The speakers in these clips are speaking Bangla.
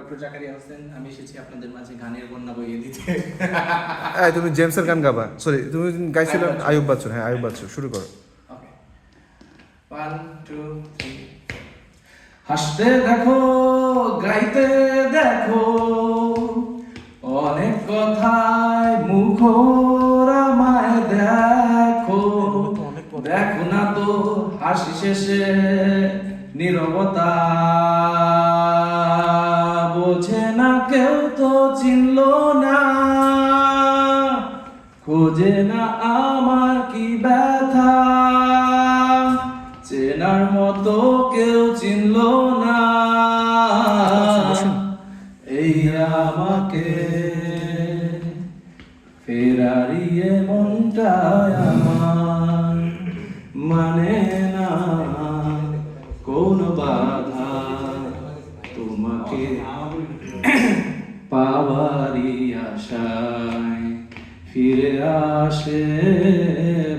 ডক্টর জাকারিয়া হোসেন। আমি এসেছি আপনাদের মাঝে গানের বন্যা বইয়ে দিতে। তুমি জেমসের গান গাবা? সরি, তুমি গাইছিলে আয়ুব বাচ্চু। হ্যাঁ, আয়ুব বাচ্চু, শুরু করো। ওকে, 1 2 3। হাসতে দেখো, গাইতে দেখো, অনেক কথায় মুখর আমায় দেখো। দেখো না তো হাসি শেষে নীরবতা, বোঝে না কেউ তো চিনলো না, খোঁজে না আমার কি ব্যথা, চেনার মতো কেউ চিনলো না। এই আমাকে ফেরারিয়ে মনটা আমার, মানে না কোন বাধা তোমাকে পাওয়ারি আশায় ফিরে আসে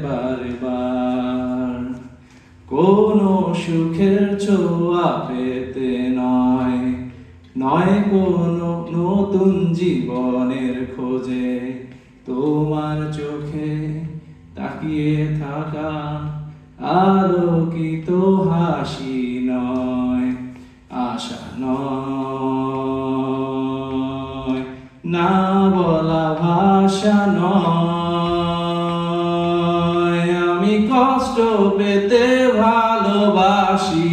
বারবার। কোনো সুখের ছোঁয়া পেতে নয়, নয় কোনো নতুন জীবনের খোঁজে, তোমার চোখে তাকিয়ে থাকা আলোকিত হাসি নয়, আশা নয়, না বলা ভাষা নয়। আমি কষ্ট পেতে ভালোবাসি,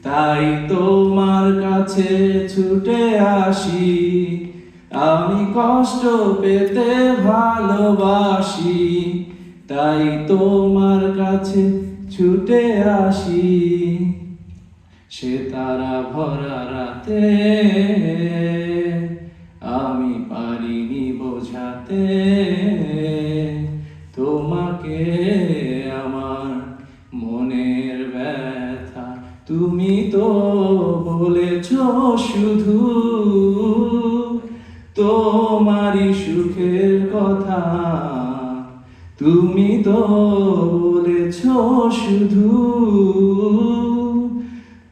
তাই তোমার কাছে ছুটে আসি। আমি কষ্ট পেতে ভালোবাসি, তাই তোমার কাছে ছুটে আসি। সে তারা ভরা রাতে আমি পারিনি বোঝাতে তোমাকে আমার মনের ব্যথা। তুমি তো বলেছ শুধু তোমারই সুখের কথা, তুমি তো বলেছ শুধু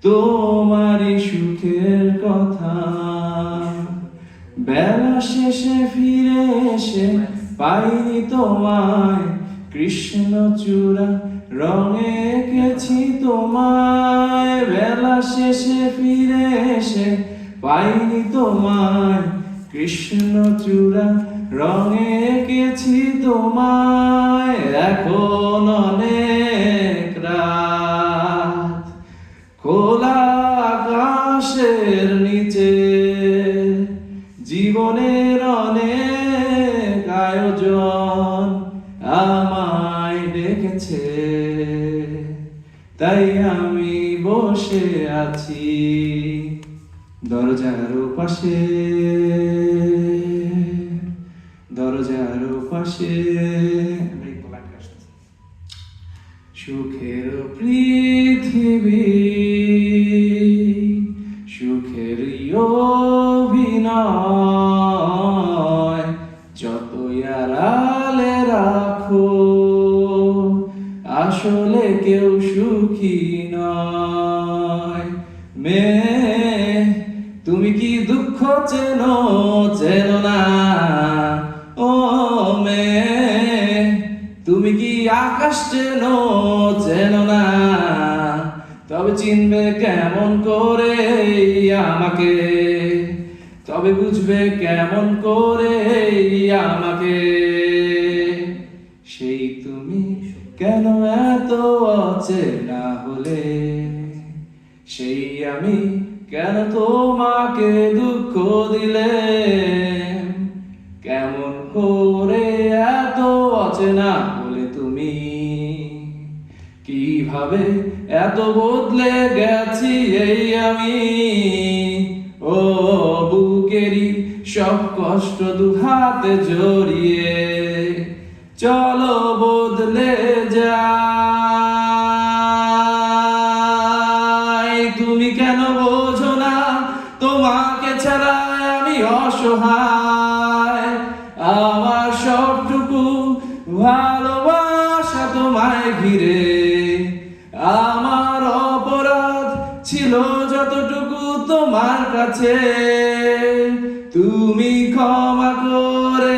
তোমারই সুখের কথা। বেলা শেষে ফিরে এসে পাইনি তোমায়, কৃষ্ণচূড়া রঙে এঁকেছি তোমায়। বেলা শেষে ফিরে এসে পাইনি তোমায়, কৃষ্ণচূড়া রঙে এঁকেছি তোমায়। এখন অনেক রাত খোলা আকাশের নিচে, জীবনের অনেক আয়োজন আমায় ডেকেছে, তাই আমি বসে আছি দরজার পাশে, দরজার পাশে। সুখের পৃথিবী, সুখের অভিনয়, যতই আড়ালে রাখো আসলে কেউ সুখী নয়। মেয়ে তুমি কি দুঃখ চেনো, চেনো না? ও মেয়ে তুমি কি আকাশ চেনো, চেনো না? তবে চিনবে কেমন করে আমাকে, তবে বুঝবে কেমন করে আমাকে। সেই তুমি কেন এত অচেনা হলে, সেই আমি কেন তোমাকে দুঃখ দিলে, কেমন করে এত অচেনা হলে তুমি, কিভাবে এত বদলে গেছি এই আমি। ও বুকেরই সব কষ্ট দুহাতে জড়িয়ে চলো বদলে যাই। তুমি কেন বোঝো না তোমাকে ছাড়া আমি অসহায়, আমার সবটুকু ভালোবাসা তোমায় ঘিরে। আমার অপরাধ ছিল যতটুকু তোমার কাছে তুমি ক্ষমা করে